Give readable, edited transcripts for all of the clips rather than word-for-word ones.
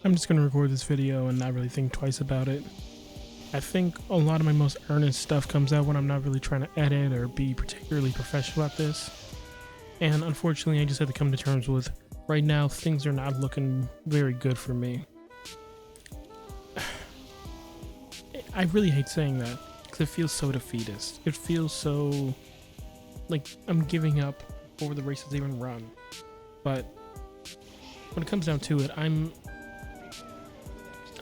I'm just going to record this video and not really think twice about it. I think a lot of my most earnest stuff comes out when I'm not really trying to edit or be particularly professional at this. And unfortunately, I just had to come to terms with, right now, things are not looking very good for me. I really hate saying that, because it feels so defeatist. It feels so like I'm giving up before the race has even run. But when it comes down to it, I'm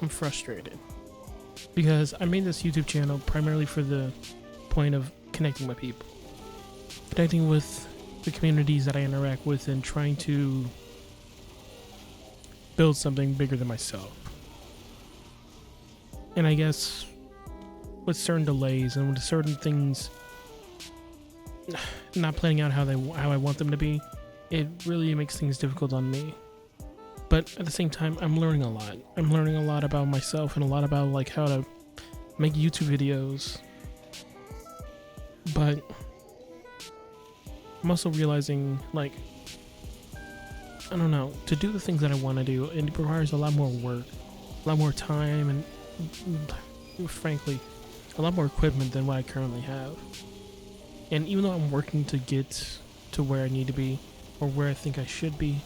frustrated. Because I made this YouTube channel primarily for the point of connecting with people. Connecting with the communities that I interact with and trying to build something bigger than myself. And I guess with certain delays and with certain things not planning out how I want them to be, it really makes things difficult on me. But at the same time, I'm learning a lot. I'm learning a lot about myself and a lot about like how to make YouTube videos. But I'm also realizing, like, I don't know, to do the things that I want to do, it requires a lot more work, a lot more time, and frankly, a lot more equipment than what I currently have. And even though I'm working to get to where I need to be, or where I think I should be,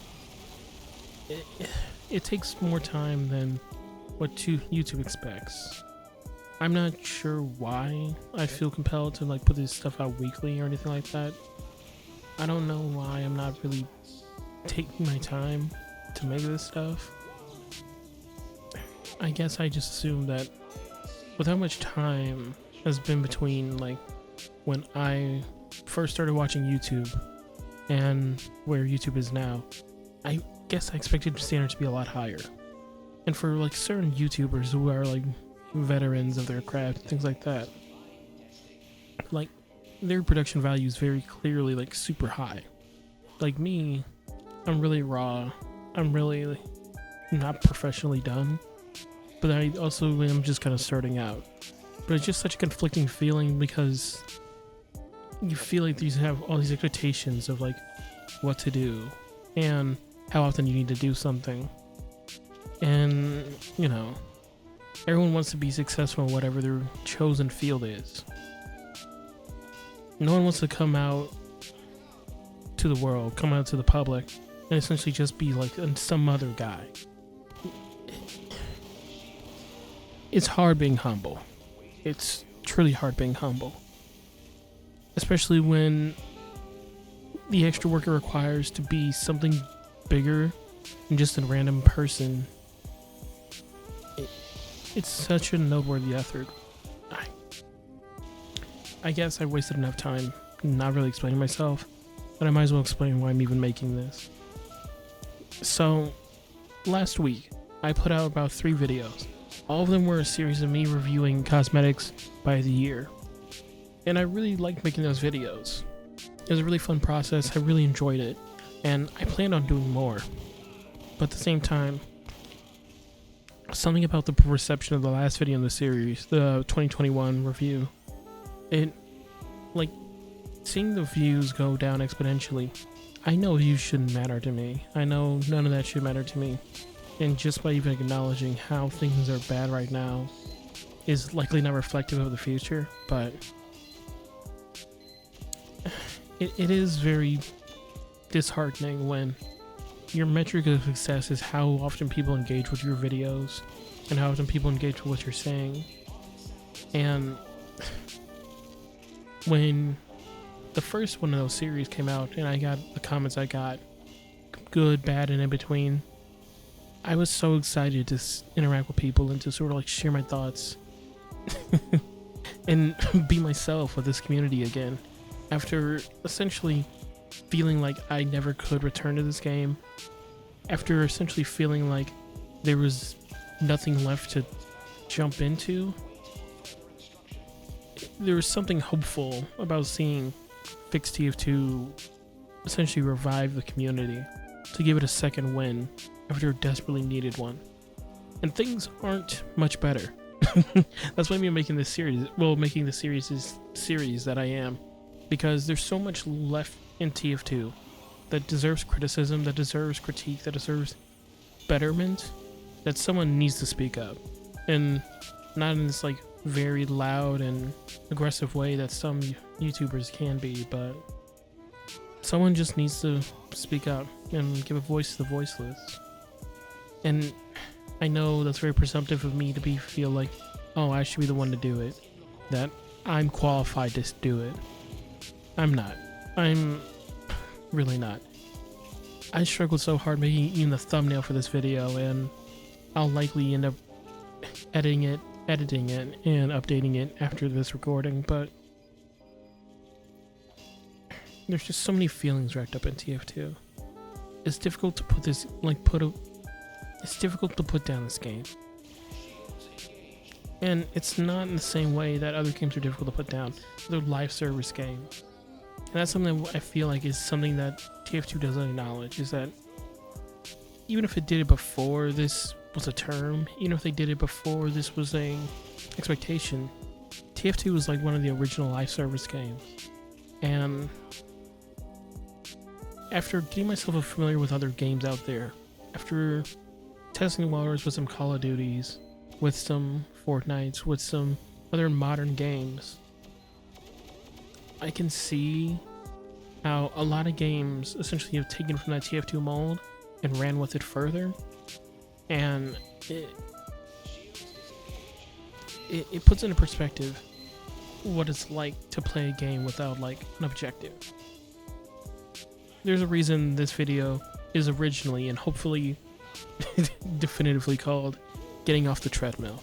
it takes more time than what YouTube expects. I'm not sure why I feel compelled to like put this stuff out weekly or anything like that. I don't know why I'm not really taking my time to make this stuff. I guess I just assume that with how much time has been between like when I first started watching YouTube and where YouTube is now, I guess I expected the standard to be a lot higher. And for like certain YouTubers who are like veterans of their craft, things like that, like their production value is very clearly like super high. Like me, I'm really raw. I'm really like, not professionally done, but I also am just kind of starting out. But it's just such a conflicting feeling because you feel like you have all these expectations of like what to do and how often you need to do something. And, you know, everyone wants to be successful in whatever their chosen field is. No one wants to come out to the world, come out to the public, and essentially just be like some other guy. It's hard being humble. It's truly hard being humble. Especially when the extra work it requires to be something bigger than just a random person. It's such a noteworthy effort. I guess I wasted enough time not really explaining myself, but I might as well explain why I'm even making this. So, last week, I put out about 3 videos. All of them were a series of me reviewing cosmetics by the year. And I really liked making those videos. It was a really fun process, I really enjoyed it, and I planned on doing more. But at the same time, something about the reception of the last video in the series, the 2021 review, it, like, seeing the views go down exponentially, I know views shouldn't matter to me. I know none of that should matter to me. And just by even acknowledging how things are bad right now is likely not reflective of the future, but it is very disheartening when your metric of success is how often people engage with your videos and how often people engage with what you're saying. And when the first one of those series came out and I got the comments I got, good, bad, and in between, I was so excited to interact with people and to sort of like share my thoughts and be myself with this community again. After essentially feeling like I never could return to this game, after essentially feeling like there was nothing left to jump into, there was something hopeful about seeing Fix TF2 essentially revive the community, to give it a second win after it desperately needed one. And things aren't much better. That's why I'm making this series. Well, making the series that I am. Because there's so much left in TF2 that deserves criticism, that deserves critique, that deserves betterment, that someone needs to speak up, and not in this like very loud and aggressive way that some YouTubers can be, but someone just needs to speak up and give a voice to the voiceless. And I know that's very presumptive of me to feel like, oh, I should be the one to do it, that I'm qualified to do it. I'm not. I'm really not. I struggled so hard making even the thumbnail for this video, and I'll likely end up editing it and updating it after this recording, but there's just so many feelings wrapped up in TF2. It's difficult to put this, it's difficult to put down this game. And it's not in the same way that other games are difficult to put down. They're live service games. And that's something that I feel like is something that TF2 doesn't acknowledge, is that even if it did it before this was a term, even if they did it before this was a expectation, TF2 was like one of the original live service games. And after getting myself familiar with other games out there, after testing the waters with some Call of Duties, with some Fortnites, with some other modern games, I can see how a lot of games essentially have taken from that TF2 mold and ran with it further, and it puts into perspective what it's like to play a game without like an objective. There's a reason this video is originally and hopefully definitively called Getting Off The Treadmill.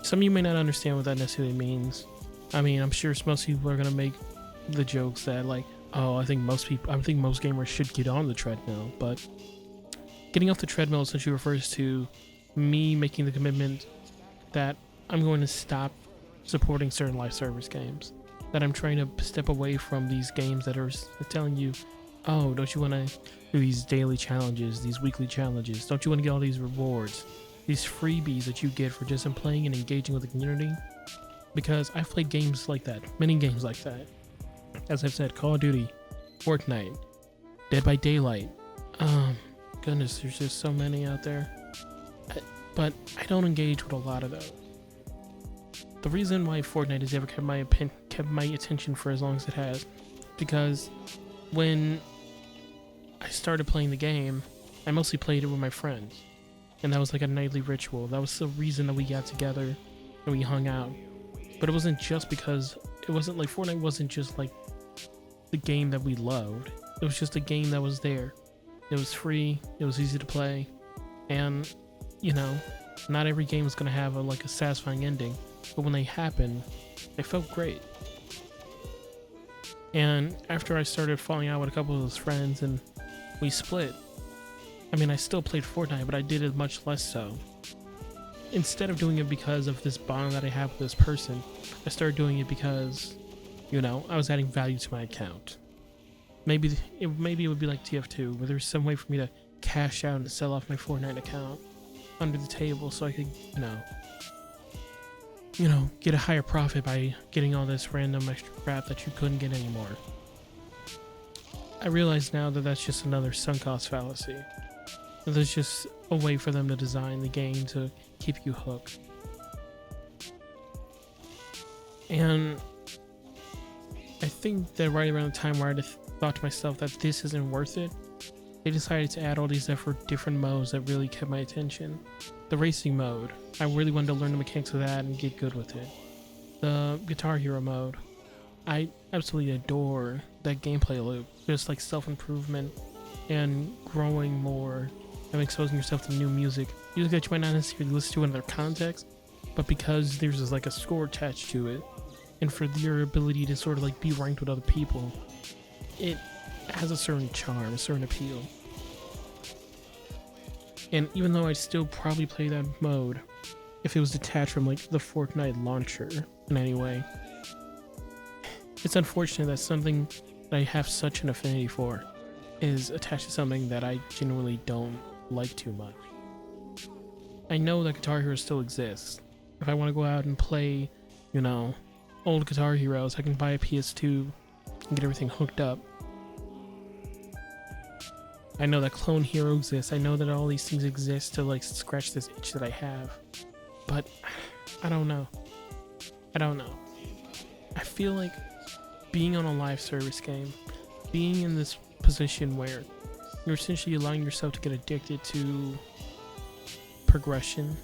Some of you may not understand what that necessarily means. I mean, I'm sure most people are gonna make the jokes that like, oh, I think most gamers should get on the treadmill, but getting off the treadmill essentially refers to me making the commitment that I'm going to stop supporting certain live service games, that I'm trying to step away from these games that are telling you, oh, don't you want to do these daily challenges, these weekly challenges, don't you want to get all these rewards, these freebies that you get for just playing and engaging with the community? Because I've played games like that, many games like that. As I've said, Call of Duty, Fortnite, Dead by Daylight. Goodness, there's just so many out there. But I don't engage with a lot of those. The reason why Fortnite has ever kept my attention for as long as it has, because when I started playing the game, I mostly played it with my friends. And that was like a nightly ritual. That was the reason that we got together and we hung out. But it wasn't just because, it wasn't like, Fortnite wasn't just like the game that we loved. It was just a game that was there. It was free, it was easy to play, and, you know, not every game is going to have a satisfying ending, but when they happen, they felt great. And after I started falling out with a couple of those friends and we split, I mean, I still played Fortnite, but I did it much less so. Instead of doing it because of this bond that I have with this person, I started doing it because, you know, I was adding value to my account. Maybe it would be like TF2, where there's some way for me to cash out and sell off my Fortnite account under the table so I could, get a higher profit by getting all this random extra crap that you couldn't get anymore. I realize now that that's just another sunk cost fallacy. There's just a way for them to design the game to keep you hooked. And I think that right around the time where I thought to myself that this isn't worth it, they decided to add all these different modes that really kept my attention. The racing mode, I really wanted to learn the mechanics of that and get good with it. The Guitar Hero mode, I absolutely adore that gameplay loop. Just like self-improvement and growing more and exposing yourself to new music that you might not necessarily listen to in other contexts, but because there's just like a score attached to it, and for your ability to sort of like be ranked with other people, it has a certain charm, a certain appeal. And even though I'd still probably play that mode if it was detached from like the Fortnite launcher in any way, it's unfortunate that something that I have such an affinity for is attached to something that I genuinely don't like too much. I know that Guitar Hero still exists. If I want to go out and play, old Guitar Heroes, I can buy a PS2 and get everything hooked up. I know that Clone Hero exists. I know that all these things exist to like scratch this itch that I have. But I don't know. I don't know. I feel like being on a live service game, being in this position where you're essentially allowing yourself to get addicted to progression,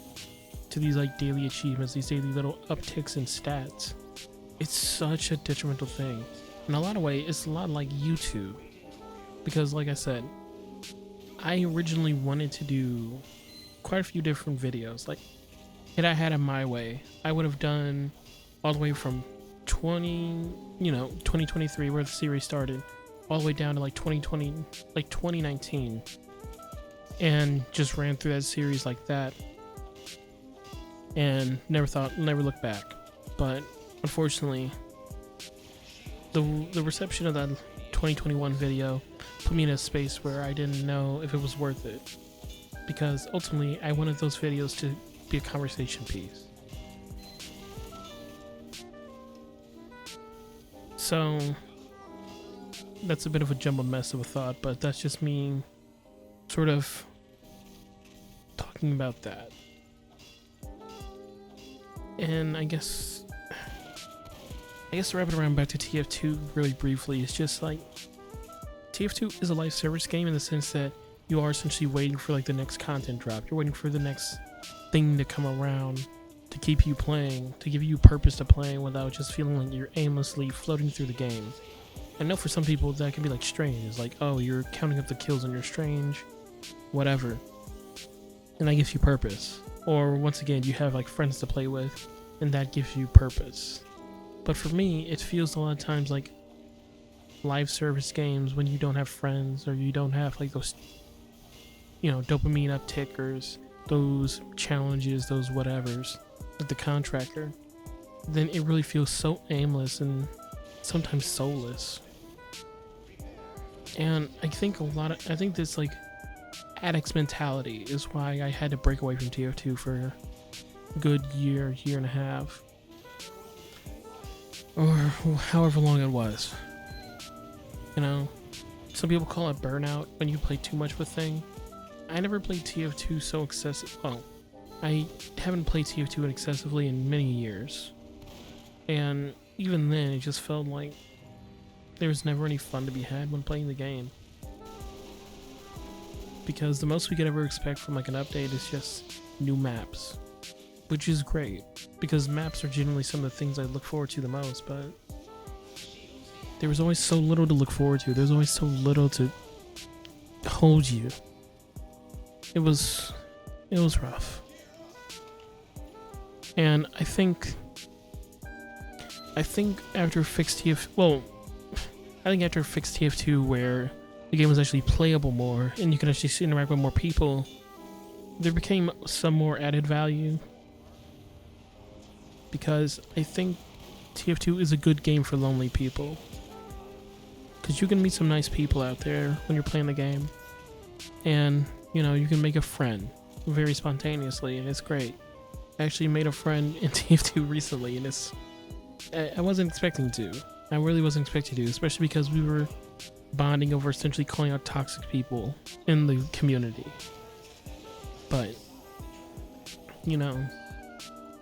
to these like daily achievements, these daily little upticks in stats. It's such a detrimental thing. In a lot of ways, it's a lot like YouTube. Because like I said, I originally wanted to do quite a few different videos. Like, had I had it my way, I would have done all the way from 2023, where the series started, all the way down to like 2020, like 2019, and just ran through that series like that, and never looked back. But unfortunately, the reception of that 2021 video put me in a space where I didn't know if it was worth it, because ultimately I wanted those videos to be a conversation piece. So that's a bit of a jumbled mess of a thought, but that's just me sort of talking about that. And I guess to wrap it around back to TF2 really briefly, it's just like TF2 is a live service game in the sense that you are essentially waiting for like the next content drop. You're waiting for the next thing to come around to keep you playing, to give you purpose to playing without just feeling like you're aimlessly floating through the game. I know for some people that can be like strange. It's like, oh, you're counting up the kills and you're strange, whatever. And that gives you purpose. Or once again, you have like friends to play with and that gives you purpose. But for me, it feels a lot of times like live service games when you don't have friends, or you don't have like those, dopamine uptickers, those challenges, those whatevers, like the contractor, then it really feels so aimless and sometimes soulless. And I think this like addict's mentality is why I had to break away from TF2 for a good year and a half, or however long it was. Some people call it burnout when you play too much of a thing. I never played TF2 so excessive. Well, I haven't played TF2 excessively in many years. And even then, it just felt like there was never any fun to be had when playing the game. Because the most we could ever expect from like an update is just new maps. Which is great, because maps are generally some of the things I look forward to the most, but there was always so little to look forward to. There's always so little to hold you. It was rough. And I think after fixed TF2 where the game was actually playable more and you can actually interact with more people, there became some more added value. Because I think TF2 is a good game for lonely people. Because you can meet some nice people out there when you're playing the game. And, you can make a friend very spontaneously, and it's great. I actually made a friend in TF2 recently, and I wasn't expecting to. I really wasn't expecting to, especially because we were bonding over essentially calling out toxic people in the community. But,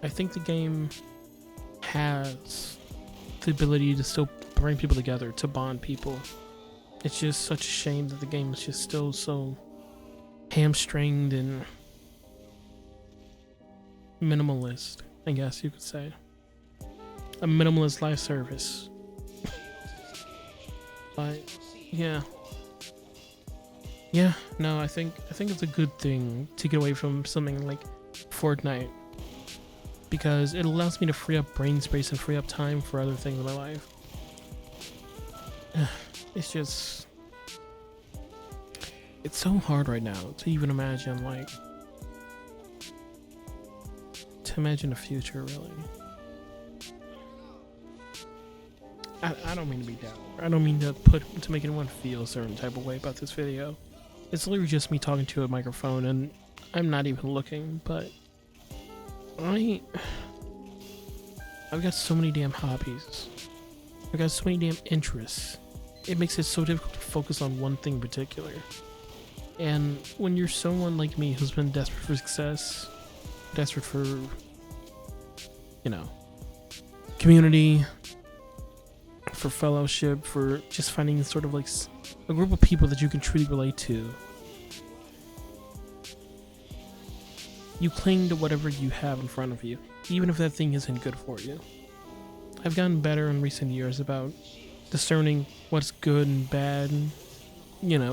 I think the game has the ability to still bring people together, to bond people. It's just such a shame that the game is just still so hamstringed and minimalist, I guess you could say. A minimalist live service. But yeah, no, I think it's a good thing to get away from something like Fortnite, because it allows me to free up brain space and free up time for other things in my life. It's so hard right now to even imagine, the future, really. I don't mean to be down. I don't mean to make anyone feel a certain type of way about this video. It's literally just me talking to a microphone, and I'm not even looking, but I've got so many damn hobbies. I've got so many damn interests. It makes it so difficult to focus on one thing in particular. And when you're someone like me who's been desperate for success, desperate for, community, for fellowship, for just finding sort of like a group of people that you can truly relate to, you cling to whatever you have in front of you, even if that thing isn't good for you. I've gotten better in recent years about discerning what's good and bad,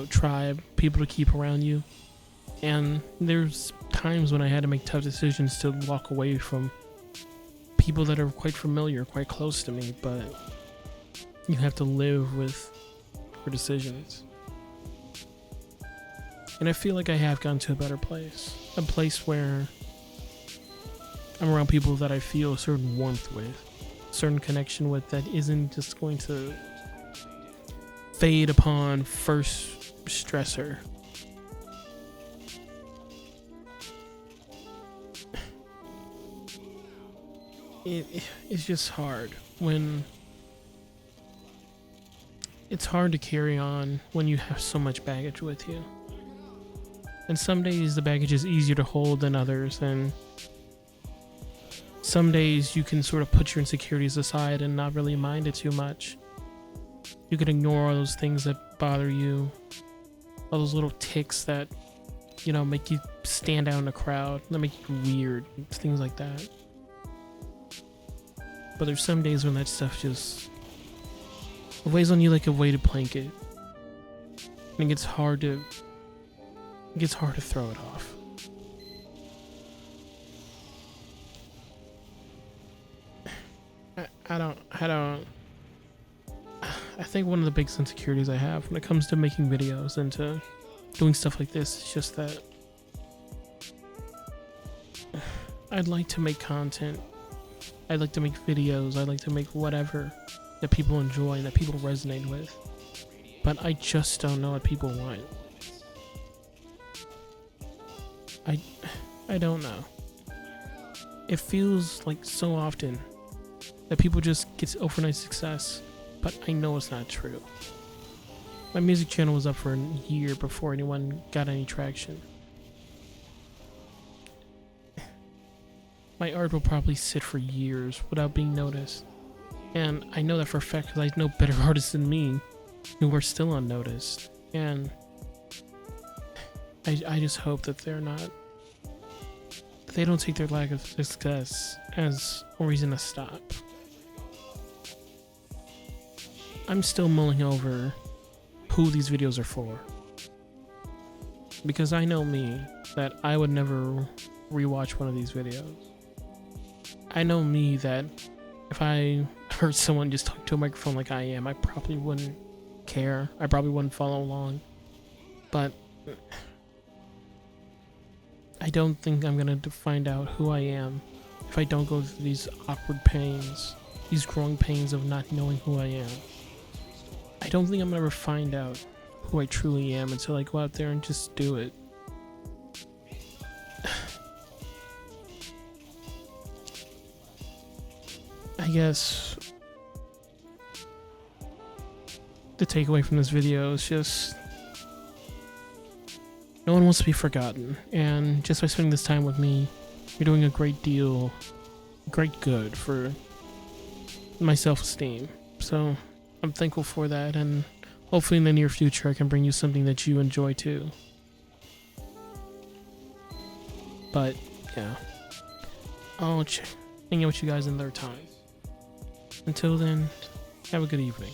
tribe, people to keep around you. And there's times when I had to make tough decisions to walk away from people that are quite familiar, quite close to me, but you have to live with your decisions. And I feel like I have gotten to a better place. A place where I'm around people that I feel a certain warmth with, a certain connection with that isn't just going to fade upon first stressor. It's just hard when it's hard to carry on when you have so much baggage with you. And some days the baggage is easier to hold than others, and some days you can sort of put your insecurities aside and not really mind it too much. You can ignore all those things that bother you, all those little tics that, make you stand out in a crowd, that make you weird, things like that. But there's some days when that stuff just weighs on you like a weighted blanket, and it gets hard to throw it off. I think one of the biggest insecurities I have when it comes to making videos and to doing stuff like this is just that I'd like to make content. I'd like to make videos. I'd like to make whatever that people enjoy and that people resonate with. But I just don't know what people want. I don't know. It feels like so often that people just get overnight success, but I know it's not true. My music channel was up for a year before anyone got any traction. My art will probably sit for years without being noticed. And I know that for a fact because I know better artists than me who are still unnoticed. And I just hope that they don't take their lack of success as a reason to stop. I'm still mulling over who these videos are for. Because I know me, that I would never rewatch one of these videos. I know me that if I heard someone just talk to a microphone like I am, I probably wouldn't care. I probably wouldn't follow along. But I don't think I'm going to find out who I am if I don't go through these awkward pains, these growing pains of not knowing who I am. I don't think I'm going to ever find out who I truly am until I go out there and just do it. I guess the takeaway from this video is just no one wants to be forgotten, and just by spending this time with me, you're doing a great good for my self-esteem. So I'm thankful for that, and hopefully in the near future I can bring you something that you enjoy too. But yeah, I'll hang out with you guys another time. Until then, have a good evening.